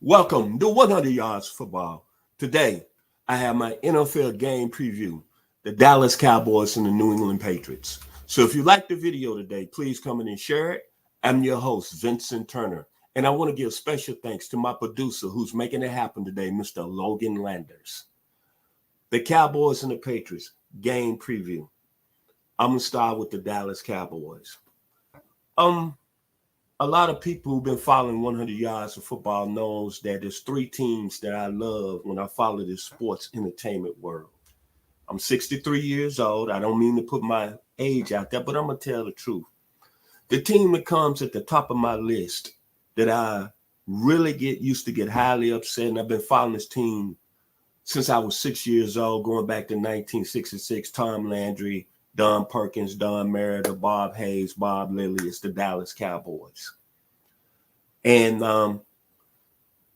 Welcome to 100 Yards Football. Today, I have my NFL game preview, the Dallas Cowboys and the New England Patriots. So if you like the video today, please come in and share it. I'm your host, Vincent Turner, and I want to give special thanks to my producer who's making it happen today, Mr. Logan Landers. The Cowboys and the Patriots game preview. I'm going to start with the Dallas Cowboys. A lot of people who've been following 100 Yards of Football knows that there's three teams that I love when I follow this sports entertainment world. I'm 63 years old. I don't mean to put my age out there, but I'm going to tell the truth. The team that comes at the top of my list that I really used to get highly upset, and I've been following this team since I was 6 years old, going back to 1966, Tom Landry, Don Perkins, Don Merida, Bob Hayes, Bob Lilly. It's the Dallas Cowboys. And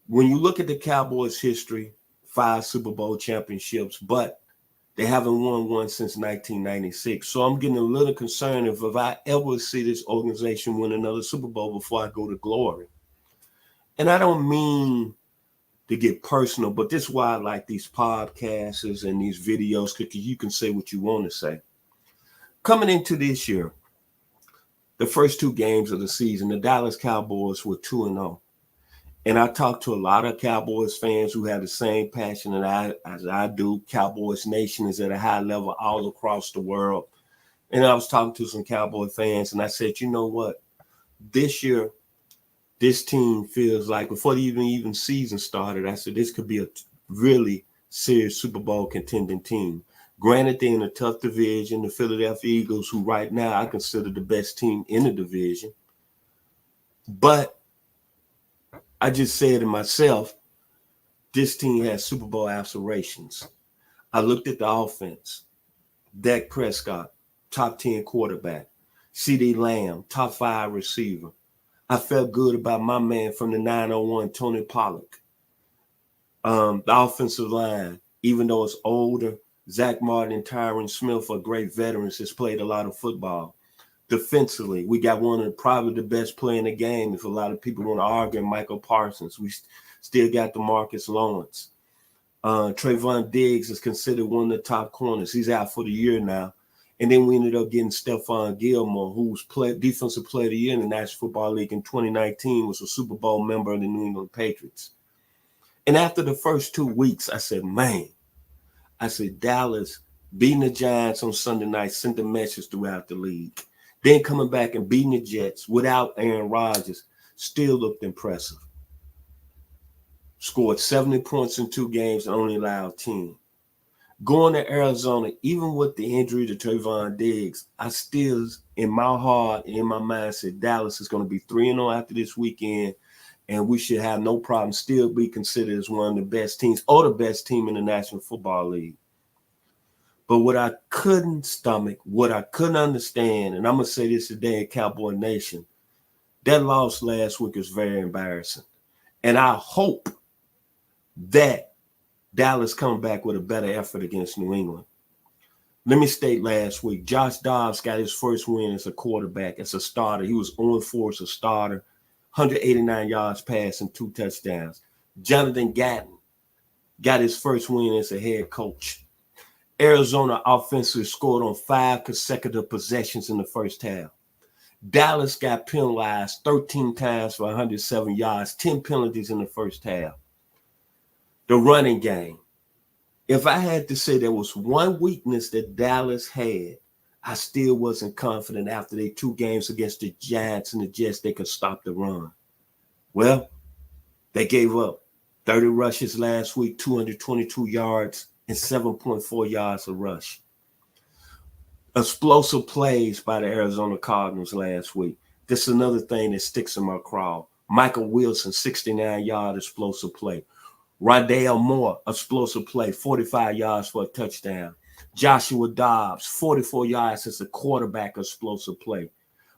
when you look at the Cowboys' history, 5 Super Bowl championships, but they haven't won one since 1996. So I'm getting a little concerned if I ever see this organization win another Super Bowl before I go to glory. And I don't mean to get personal, but this is why I like these podcasts and these videos, because you can say what you want to say. Coming into this year, the first 2 games of the season, the Dallas Cowboys were 2-0. And I talked to a lot of Cowboys fans who have the same passion as I do. Cowboys Nation is at a high level all across the world. And I was talking to some Cowboy fans, and I said, you know what? This year, this team feels like, before the even season started, I said this could be a really serious Super Bowl contending team. Granted, they're in a tough division, the Philadelphia Eagles, who right now I consider the best team in the division. But I just said to myself, this team has Super Bowl aspirations. I looked at the offense. Dak Prescott, top 10 quarterback. CeeDee Lamb, top 5 receiver. I felt good about my man from the 901, Tony Pollard. The offensive line, even though it's older, Zach Martin and Tyron Smith are great veterans that's played a lot of football. Defensively, we got one of probably the best player in the game. If a lot of people want to argue, Michael Parsons. We still got DeMarcus Lawrence. Trayvon Diggs is considered one of the top corners. He's out for the year now. And then we ended up getting Stephon Gilmore, who was Defensive Player of the Year in the National Football League in 2019, was a Super Bowl member of the New England Patriots. And after the first 2 weeks, I said, Dallas beating the Giants on Sunday night sent a message throughout the league. Then coming back and beating the Jets without Aaron Rodgers still looked impressive. Scored 70 points in 2 games and only allowed 10. Going to Arizona, even with the injury to Trayvon Diggs, I still, in my heart, in my mind, said Dallas is going to be 3-0 after this weekend, and we should have no problem still be considered as one of the best teams or the best team in the National Football League. But what I couldn't stomach, what I couldn't understand, and I'm going to say this today in Cowboy Nation, that loss last week was very embarrassing. And I hope that Dallas comes back with a better effort against New England. Let me state last week, Josh Dobbs got his first win as a quarterback, as a starter. He was 0-4 as a starter, 189 yards passing, 2 touchdowns. Jonathan Gatton got his first win as a head coach. Arizona offensively scored on 5 consecutive possessions in the first half. Dallas got penalized 13 times for 107 yards, 10 penalties in the first half. The running game. If I had to say there was one weakness that Dallas had, I still wasn't confident after their 2 games against the Giants and the Jets they could stop the run. Well, they gave up 30 rushes last week, 222 yards, and 7.4 yards a rush. Explosive plays by the Arizona Cardinals last week. This is another thing that sticks in my craw. Michael Wilson, 69-yard explosive play. Rondale Moore, explosive play, 45 yards for a touchdown. Joshua Dobbs, 44 yards as a quarterback, explosive play.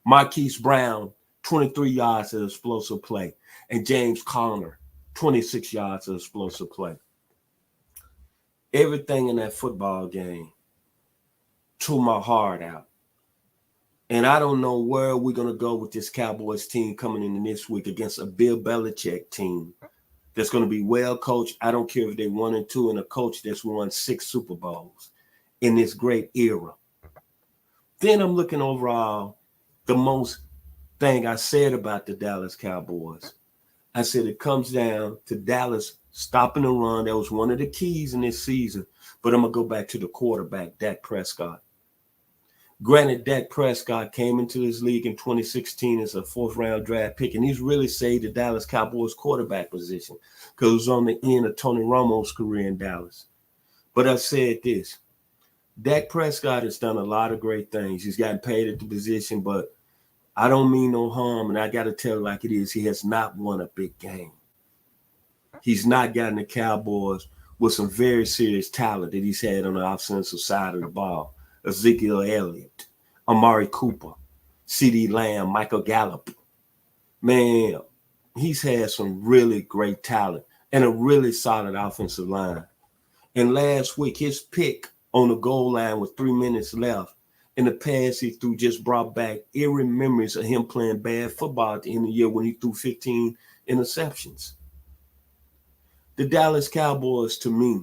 Marquise Brown, 23 yards as explosive play. And James Conner, 26 yards as explosive play. Everything in that football game tore my heart out. And I don't know where we're going to go with this Cowboys team coming in this week against a Bill Belichick team that's going to be well coached. I don't care if they 1-2, and a coach that's won 6 Super Bowls in this great era. Then I'm looking overall, the most thing I said about the Dallas Cowboys. I said it comes down to Dallas stopping the run. That was one of the keys in this season. But I'm going to go back to the quarterback, Dak Prescott. Granted, Dak Prescott came into this league in 2016 as a 4th-round draft pick, and he's really saved the Dallas Cowboys quarterback position because it was on the end of Tony Romo's career in Dallas. But I said this, Dak Prescott has done a lot of great things. He's gotten paid at the position, but I don't mean no harm, and I got to tell it like it is. He has not won a big game. He's not gotten the Cowboys with some very serious talent that he's had on the offensive side of the ball. Ezekiel Elliott, Amari Cooper, C.D. Lamb, Michael Gallup. Man, he's had some really great talent and a really solid offensive line. And last week, his pick on the goal line with 3 minutes left, and the pass he threw just brought back eerie memories of him playing bad football at the end of the year when he threw 15 interceptions. The Dallas Cowboys, to me,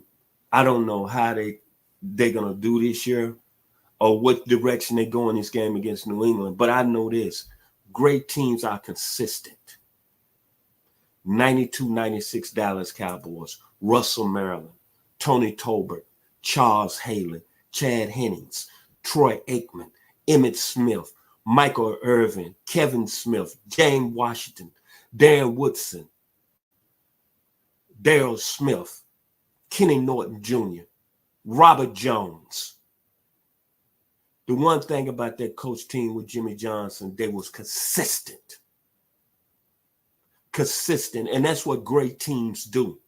I don't know how they're going to do this year or what direction they go in this game against New England. But I know this. Great teams are consistent. 92-96 Dallas Cowboys, Russell Maryland, Tony Tolbert, Charles Haley, Chad Hennings, Troy Aikman, Emmitt Smith, Michael Irvin, Kevin Smith, James Washington, Darren Woodson, Darryl Smith, Kenny Norton Jr., Robert Jones. The one thing about that coach team with Jimmy Johnson, they was consistent. Consistent, and that's what great teams do.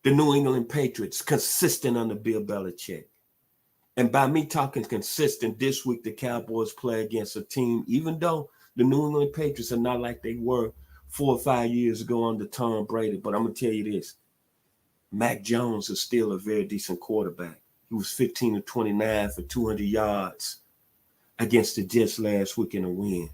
The New England Patriots, consistent under Bill Belichick. And by me talking consistent, this week the Cowboys play against a team, even though the New England Patriots are not like they were 4 or 5 years ago under Tom Brady. But I'm going to tell you this. Mac Jones is still a very decent quarterback. He was 15-29 for 200 yards against the Jets last week in a win.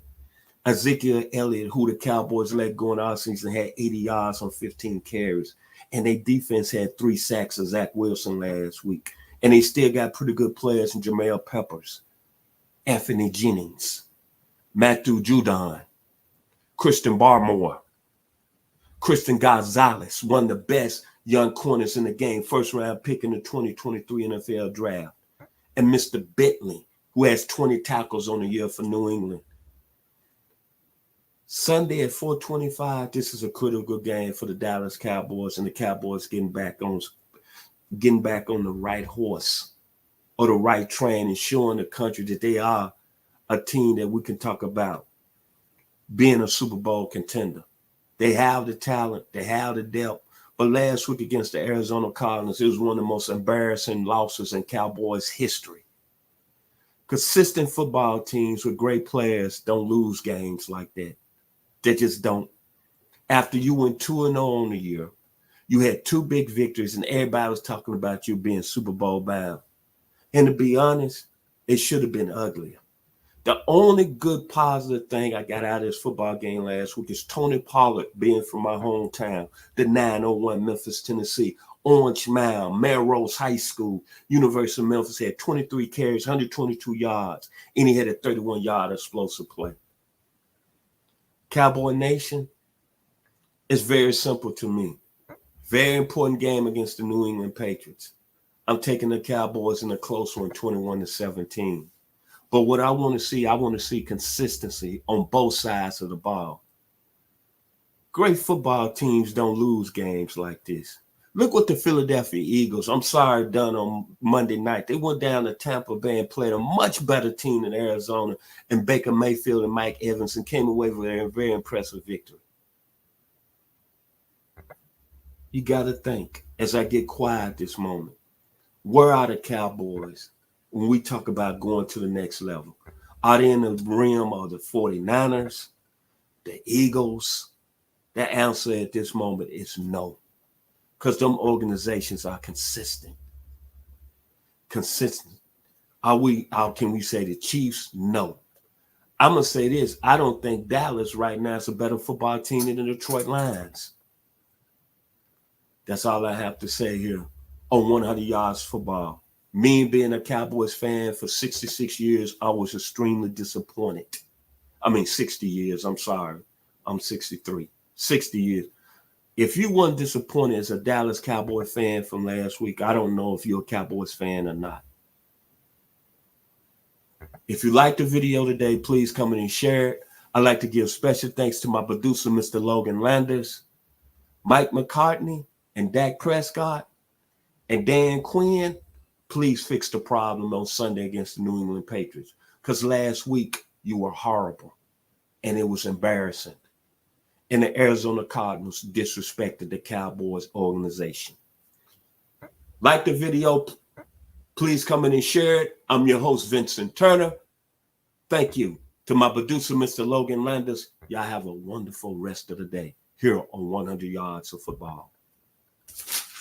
Ezekiel Elliott, who the Cowboys let go in our season, had 80 yards on 15 carries. And their defense had 3 sacks of Zach Wilson last week. And they still got pretty good players in Jamal Peppers, Anthony Jennings, Matthew Judon, Christian Barmore, Christian Gonzalez, one of the best young corners in the game, 1st-round pick in the 2023 NFL draft. And Mr. Bentley, who has 20 tackles on the year for New England. Sunday at 4:25, this is a critical game for the Dallas Cowboys, and the Cowboys getting back on the right horse or the right train and showing the country that they are a team that we can talk about being a Super Bowl contender. They have the talent, they have the depth. But last week against the Arizona Cardinals, it was one of the most embarrassing losses in Cowboys history. Consistent football teams with great players don't lose games like that. They just don't. After you went 2-0 on the year, you had 2 big victories, and everybody was talking about you being Super Bowl bound. And to be honest, it should have been uglier. The only good positive thing I got out of this football game last week is Tony Pollard being from my hometown, the 901 Memphis, Tennessee, Orange Mound, Melrose High School, University of Memphis, had 23 carries, 122 yards, and he had a 31-yard explosive play. Cowboy Nation, it's very simple to me. Very important game against the New England Patriots. I'm taking the Cowboys in a close one, 21-17. But what I want to see consistency on both sides of the ball. Great football teams don't lose games like this. Look what the Philadelphia Eagles, I'm sorry, done on Monday night. They went down to Tampa Bay and played a much better team than Arizona, and Baker Mayfield and Mike Evans, and came away with a very impressive victory. You got to think, as I get quiet this moment, where are the Cowboys when we talk about going to the next level? Are they in the realm of the 49ers, the Eagles? The answer at this moment is no, because them organizations are consistent. Consistent. Can we say the Chiefs? No. I'm going to say this. I don't think Dallas right now is a better football team than the Detroit Lions. That's all I have to say here on 100 Yards Football. Me being a Cowboys fan for 66 years, I was extremely disappointed. 60 years. I'm sorry. I'm 63. 60 years. If you weren't disappointed as a Dallas Cowboy fan from last week, I don't know if you're a Cowboys fan or not. If you liked the video today, please come in and share it. I'd like to give special thanks to my producer, Mr. Logan Landers, Mike McCartney, and Dak Prescott, and Dan Quinn. Please fix the problem on Sunday against the New England Patriots, because last week you were horrible, and it was embarrassing. And the Arizona Cardinals disrespected the Cowboys organization. Like the video, please come in and share it. I'm your host, Vincent Turner. Thank you to my producer, Mr. Logan Landers. Y'all have a wonderful rest of the day here on 100 Yards of Football.